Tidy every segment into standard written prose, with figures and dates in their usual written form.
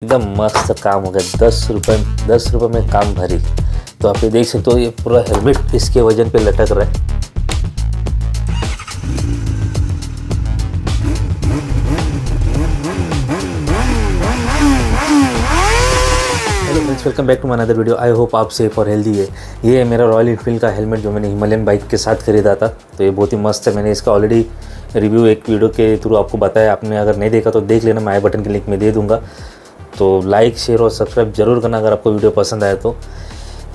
एकदम मस्त काम हो गया। 10 रुपये में काम भरी। तो आप ये देख सकते हो, ये पूरा हेलमेट इसके वजन पे लटक रहा है। Hello friends, welcome back to my another video. I hope आप सेफ और हेल्दी है। ये है मेरा रॉयल एनफील्ड का हेलमेट जो मैंने हिमालयन बाइक के साथ खरीदा था। तो ये बहुत ही मस्त है। मैंने इसका ऑलरेडी रिव्यू एक वीडियो के थ्रू आपको बताया। आपने अगर नहीं देखा तो देख लेना, मैं आई बटन के लिंक में दे दूँगा। तो लाइक, शेयर और सब्सक्राइब जरूर करना अगर आपको वीडियो पसंद आए तो।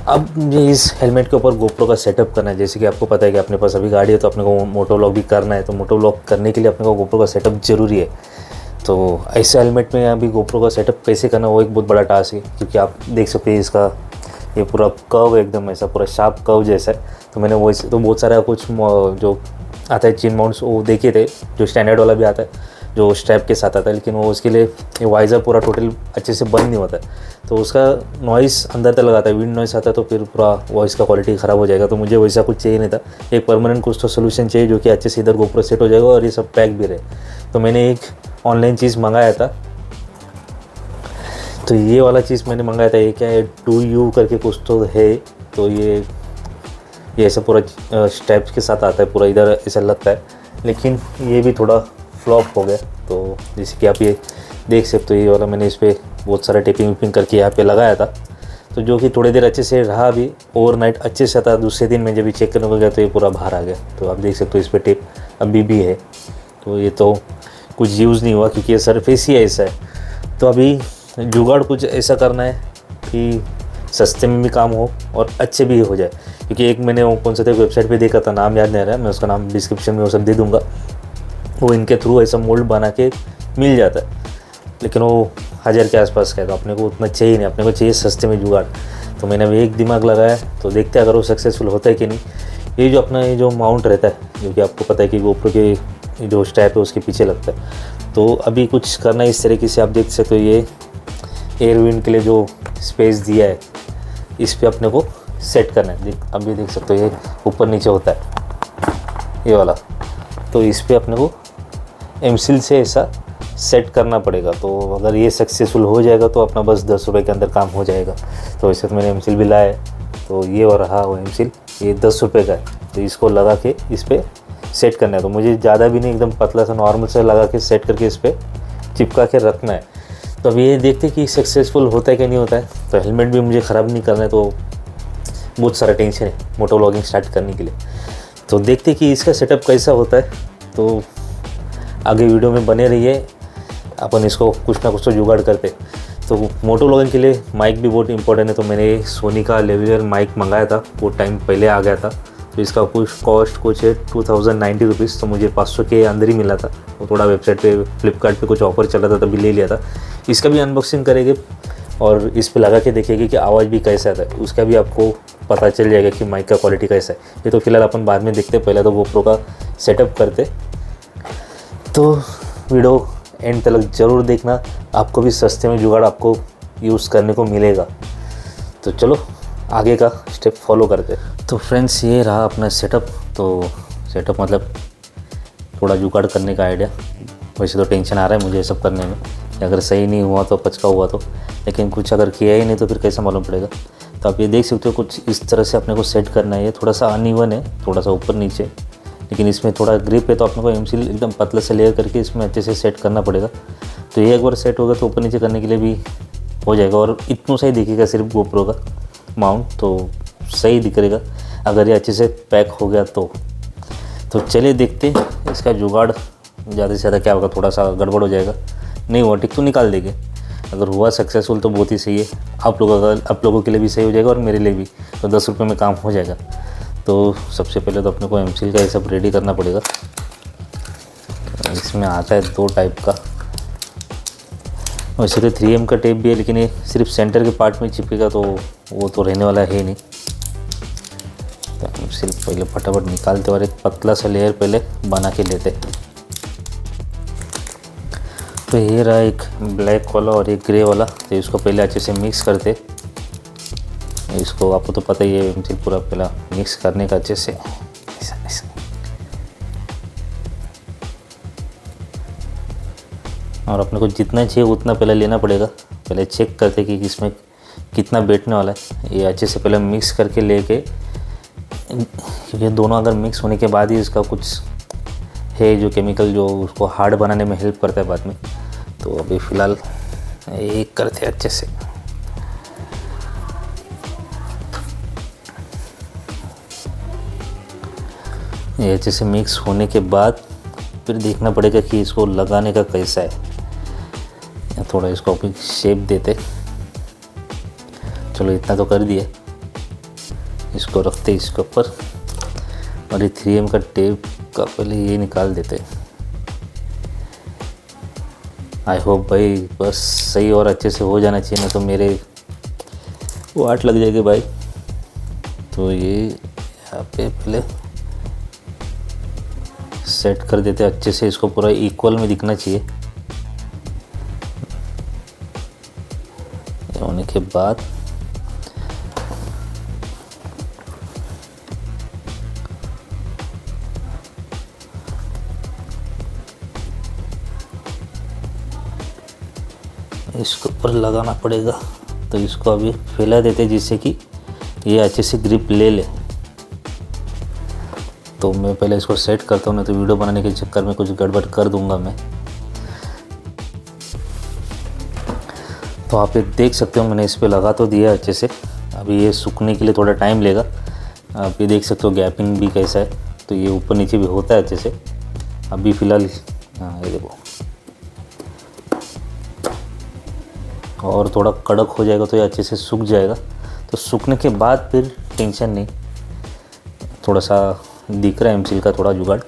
अब मुझे इस हेलमेट के ऊपर गोप्रो का सेटअप करना है। जैसे कि आपको पता है कि अपने पास अभी गाड़ी है तो अपने को मोटो व्लॉग भी करना है। तो मोटो व्लॉग करने के लिए अपने को गोप्रो का सेटअप ज़रूरी है। तो ऐसे हेलमेट में अभी गोप्रो का सेटअप कैसे करना, वो एक बहुत बड़ा टास्क है। क्योंकि आप देख सकते हैं इसका ये पूरा कर्व एकदम ऐसा पूरा शार्प कर्व जैसा है। तो मैंने वो तो बहुत सारा कुछ जो आता है चिन माउंट्स वो देखे थे, जो स्टैंडर्ड वाला भी आता है, जो स्ट्रैप के साथ आता है। लेकिन वो उसके लिए ये वाइज़र पूरा टोटल अच्छे से बंद नहीं होता है। तो उसका नॉइस अंदर तक लगाता है, विंड नॉइस आता है तो फिर पूरा वॉइस का क्वालिटी ख़राब हो जाएगा। तो मुझे वैसा कुछ चाहिए नहीं था। एक परमानेंट कुछ तो सोल्यूशन चाहिए जो कि अच्छे से इधर गोप्रो सेट हो जाएगा और ये सब पैक भी रहे। तो मैंने एक ऑनलाइन चीज़ मंगाया था। तो ये वाला चीज़ मैंने मंगाया था। ये क्या है, 2U करके कुछ तो है। तो ये ऐसा पूरा स्टेप्स के साथ आता है, पूरा इधर ऐसा लगता है। लेकिन ये भी थोड़ा फ्लॉप हो गया। तो जैसे कि आप ये देख सकते हो, ये वाला मैंने इस पर बहुत सारा टेपिंग वेपिंग करके यहाँ पे लगाया था। तो जो कि थोड़ी देर अच्छे से रहा, भी ओवरनाइट अच्छे से था। दूसरे दिन मैं जब भी चेक करने को गया तो ये पूरा बाहर आ गया। तो आप देख सकते हो इस पर टेप अभी भी है। तो ये तो कुछ यूज़ नहीं हुआ क्योंकि ये सरफेस ही ऐसा है। तो अभी जुगाड़ कुछ ऐसा करना है कि सस्ते में भी काम हो और अच्छे भी हो जाए। क्योंकि एक मैंने वो कौन सा वेबसाइट पे देखा था, नाम याद नहीं आ रहा है, मैं उसका नाम डिस्क्रिप्शन में वो सब दे दूँगा। वो इनके थ्रू ऐसा मोल्ड बना के मिल जाता है। लेकिन वो 1000 के आसपास का है। तो अपने को उतना चाहिए नहीं, अपने को चाहिए सस्ते में जुगाड़। तो मैंने अभी एक दिमाग लगाया, तो देखते हैं अगर वो सक्सेसफुल होता है कि नहीं। ये जो अपना ये जो माउंट रहता है, जो कि आपको पता है कि गोप्रो के जो स्ट्रैप है उसके पीछे लगता है। तो अभी कुछ करना है इस तरीके से। आप देख सकते हो ये एयर विंड के लिए जो स्पेस दिया है, इस पर अपने को सेट करना है। अभी देख सकते हो ये ऊपर नीचे होता है ये वाला। तो इस पर अपने को एमसील से ऐसा सेट करना पड़ेगा। तो अगर ये सक्सेसफुल हो जाएगा तो अपना बस 10 रुपये के अंदर काम हो जाएगा। तो वैसे तो मैंने एमसील भी लाया है। तो ये और रहा वो एमसील, ये 10 रुपये का है। तो इसको लगा के इस पर सेट करना है। तो मुझे ज़्यादा भी नहीं, एकदम पतला सा नॉर्मल से लगा के सेट करके इस पर चिपका के रखना है। तो अब ये देखते कि सक्सेसफुल होता है कि नहीं होता है। तो हेलमेट भी मुझे ख़राब नहीं करना है। तो बहुत सारा टेंशन है मोटो व्लॉगिंग स्टार्ट करने के लिए। तो देखते कि इसका सेटअप कैसा होता है। तो आगे वीडियो में बने रहिए, अपन इसको कुछ ना कुछ तो जुगाड़ करते। तो मोटो व्लॉगिंग के लिए माइक भी बहुत इंपॉर्टेंट है। तो मैंने सोनी का लेवलियर माइक मंगाया था, वो टाइम पहले आ गया था। तो इसका कुछ कॉस्ट कुछ है 2090 रुपीज़। तो मुझे 500 के अंदर ही मिला था। वो थोड़ा वेबसाइट पे फ्लिपकार्ट पे कुछ ऑफर चल रहा था, तभी ले लिया था। इसका भी अनबॉक्सिंग करेंगे और इस पे लगा के देखेंगे कि आवाज़ भी कैसा आता है। उसका भी आपको पता चल जाएगा कि माइक का क्वालिटी कैसा है। ये तो फिलहाल अपन बाद में देखते, पहले तो गोप्रो का सेटअप करते। तो वीडियो एंड तक ज़रूर देखना, आपको भी सस्ते में जुगाड़ आपको यूज़ करने को मिलेगा। तो चलो आगे का स्टेप फॉलो करते। तो फ्रेंड्स, ये रहा अपना सेटअप। तो सेटअप मतलब थोड़ा जुगाड़ करने का आइडिया। वैसे तो टेंशन आ रहा है मुझे ये सब करने में, अगर सही नहीं हुआ तो पचका हुआ तो। लेकिन कुछ अगर किया ही नहीं तो फिर कैसा मालूम पड़ेगा। तो आप ये देख सकते हो, कुछ इस तरह से अपने को सेट करना है। ये थोड़ा सा अनइवन है, थोड़ा सा ऊपर नीचे, लेकिन इसमें थोड़ा ग्रिप है। तो अपने को एमसील एकदम पतला से लेयर करके इसमें अच्छे से सेट करना पड़ेगा। तो ये एक बार सेट होगा तो ऊपर नीचे करने के लिए भी हो जाएगा। और इतना सही दिखेगा सिर्फ गोप्रो का माउंट, तो सही दिखेगा अगर ये अच्छे से पैक हो गया तो। चलिए देखते इसका जुगाड़ ज़्यादा से ज़्यादा क्या होगा। थोड़ा सा गड़बड़ हो जाएगा, नहीं हुआ ठीक तो निकाल देंगे। अगर हुआ सक्सेसफुल तो बहुत ही सही है। आप लोगों के लिए भी सही हो जाएगा और मेरे लिए भी। तो 10 रुपये में काम हो जाएगा। तो सबसे पहले तो अपने को एमसील का ये सब रेडी करना पड़ेगा। इसमें आता है 2 टाइप का। वैसे तो 3M का टेप भी है, लेकिन ये सिर्फ सेंटर के पार्ट में चिपकेगा, तो वो तो रहने वाला है नहीं। तो एमसील पहले फटाफट निकालते और एक पतला सा लेयर पहले बना के लेते। तो ये रहा एक ब्लैक वाला और एक ग्रे वाला। तो इसको पहले अच्छे से मिक्स करते। इसको आपको तो पता ही है, एमसील पूरा पहला मिक्स करने का अच्छे से ऐसा। और अपने को जितना चाहिए उतना पहले लेना पड़ेगा। पहले चेक करते कि इसमें कितना बैठने वाला है। ये अच्छे से पहले मिक्स करके लेके, क्योंकि दोनों अगर मिक्स होने के बाद ही इसका कुछ है जो केमिकल जो उसको हार्ड बनाने में हेल्प करता है बाद में। तो अभी फ़िलहाल एक करते अच्छे से। ये अच्छे से मिक्स होने के बाद फिर देखना पड़ेगा कि इसको लगाने का कैसा है। थोड़ा इसको अभी शेप देते। चलो इतना तो कर दिया, इसको रखते इसके ऊपर और ये 3M का टेप का पहले ये निकाल देते। आई होप भाई बस सही और अच्छे से हो जाना चाहिए, ना तो मेरे वाट लग जाएगी भाई। तो ये यहाँ पे पहले सेट कर देते अच्छे से, इसको पूरा इक्वल में दिखना चाहिए। होने के बाद इसके ऊपर लगाना पड़ेगा। तो इसको अभी फैला देते जिससे कि ये अच्छे से ग्रिप ले ले। तो मैं पहले इसको सेट करता हूँ, नहीं तो वीडियो बनाने के चक्कर में कुछ गड़बड़ कर दूंगा मैं। तो आप ये देख सकते हो मैंने इस पर लगा तो दिया अच्छे से। अभी ये सूखने के लिए थोड़ा टाइम लेगा। आप ये देख सकते हो गैपिंग भी कैसा है, तो ये ऊपर नीचे भी होता है अच्छे से। अभी फ़िलहाल हाँ ये देखो, और थोड़ा कड़क हो जाएगा तो ये अच्छे से सूख जाएगा। तो सूखने के बाद फिर टेंशन नहीं। थोड़ा सा दिख रहा है एमसील का थोड़ा जुगाड़।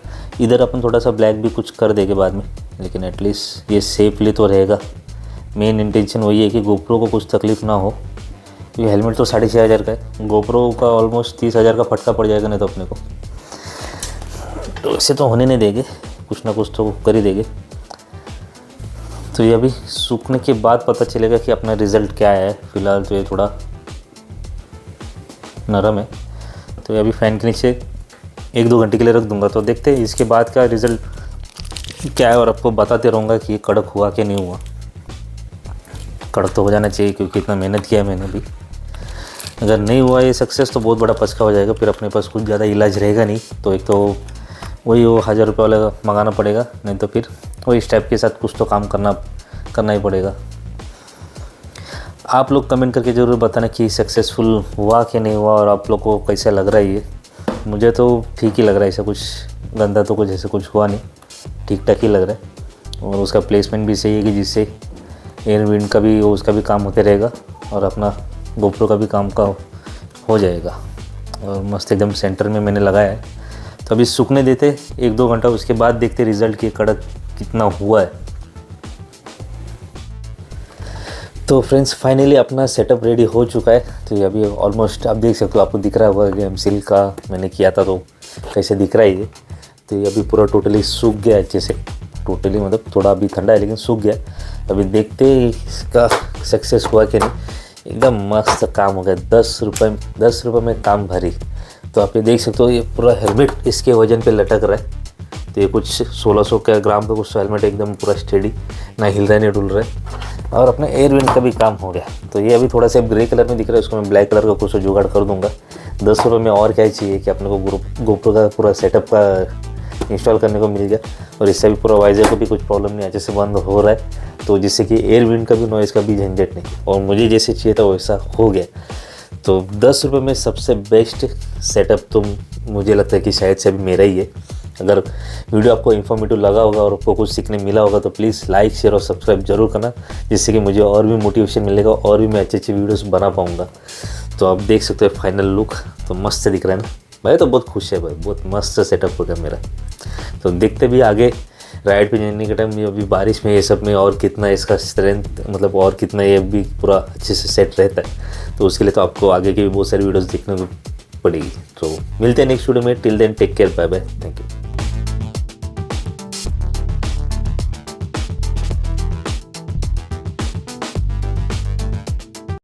इधर अपन थोड़ा सा ब्लैक भी कुछ कर देंगे बाद में, लेकिन एटलीस्ट ये सेफली तो रहेगा। मेन इंटेंशन वही है कि गोप्रो को कुछ तकलीफ़ ना हो। ये हेलमेट तो 6,500 का है, गोप्रो का ऑलमोस्ट 30,000 का फटका पड़ जाएगा नहीं तो अपने को। तो ऐसे तो होने नहीं देंगे, कुछ ना कुछ तो कर ही देंगे। तो ये अभी सूखने के बाद पता चलेगा कि अपना रिज़ल्ट क्या है। फ़िलहाल तो ये थोड़ा नरम है, तो ये अभी फ़ैन के नीचे 1-2 घंटे के लिए रख दूंगा। तो देखते हैं इसके बाद का रिज़ल्ट क्या है, और आपको बताते रहूँगा कि ये कड़क हुआ कि नहीं हुआ। कड़क तो हो जाना चाहिए क्योंकि इतना मेहनत किया है मैंने भी। अगर नहीं हुआ ये सक्सेस तो बहुत बड़ा पछता हो जाएगा, फिर अपने पास कुछ ज़्यादा इलाज रहेगा नहीं। तो एक तो वही वो 1000 रुपये वाला मंगाना पड़ेगा, नहीं तो फिर वही स्टेप के साथ कुछ तो काम करना ही पड़ेगा। आप लोग कमेंट करके ज़रूर बताना कि सक्सेसफुल हुआ कि नहीं हुआ, और आप लोग को कैसा लग रहा है ये। मुझे तो ठीक ही लग रहा है, ऐसा कुछ गंदा तो कुछ ऐसे कुछ हुआ नहीं, ठीक ठाक ही लग रहा है। और उसका प्लेसमेंट भी सही है कि जिससे एयर विंड का भी उसका भी काम होते रहेगा और अपना गोप्रो का भी काम का हो जाएगा। और मस्त एकदम सेंटर में मैंने लगाया है। तो अभी सूखने देते 1-2 घंटा, उसके बाद देखते रिज़ल्ट कि कड़क कितना हुआ है। तो फ्रेंड्स फाइनली अपना सेटअप रेडी हो चुका है। तो ये अभी ऑलमोस्ट आप देख सकते हो, आपको दिख रहा होगा कि एमसील का मैंने किया था तो कैसे दिख रहा है ये। तो ये अभी पूरा टोटली सूख गया अच्छे से, टोटली मतलब थोड़ा अभी ठंडा है लेकिन सूख गया। अभी देखते इसका सक्सेस हुआ कि नहीं। एकदम मस्त काम हो गया, 10 रुपये में काम भरी। तो आप ये देख सकते हो, ये पूरा हेलमेट इसके वजन पे लटक रहा है। तो ये कुछ 1600 का ग्राम का कुछ हेलमेट, एकदम पूरा स्टेडी, ना हिल रहा है नहीं डुल रहा है। और अपने एयर विंड का भी काम हो गया। तो ये अभी थोड़ा सा ग्रे कलर में दिख रहा है, उसको मैं ब्लैक कलर का कुछ जुगाड़ कर दूंगा। 10 रुपये में और क्या चाहिए कि अपने को गोप्रो का पूरा सेटअप का इंस्टॉल करने को मिल गया। और इससे भी पूरा वाइजर को भी कुछ प्रॉब्लम नहीं, अच्छे से बंद हो रहा है। तो जिससे कि एयर विंड का भी नॉइज़ का भी झंझट नहीं, और मुझे जैसे चाहिए था वैसा हो गया। तो 10 रुपये में सबसे बेस्ट सेटअप तो मुझे लगता है कि शायद से अभी मेरा ही है। अगर वीडियो आपको इन्फॉर्मेटिव लगा होगा और आपको कुछ सीखने मिला होगा तो प्लीज़ लाइक, शेयर और सब्सक्राइब जरूर करना, जिससे कि मुझे और भी मोटिवेशन मिलेगा और भी मैं अच्छे वीडियोस बना पाऊँगा। तो आप देख सकते हो फाइनल लुक तो मस्त दिख रहा है ना भाई। तो बहुत खुश है भाई, बहुत मस्त सेटअप हो गया मेरा। तो देखते भी आगे राइड पे जाने के टाइम अभी बारिश में ये सब में और कितना इसका स्ट्रेंथ, मतलब और कितना ये भी पूरा अच्छे से सेट रहता है। तो उसके लिए तो आपको आगे की भी बहुत सारी वीडियोस देखने को पड़ेगी। तो मिलते हैं नेक्स्ट वीडियो में। Till then take care, bye bye, thank you.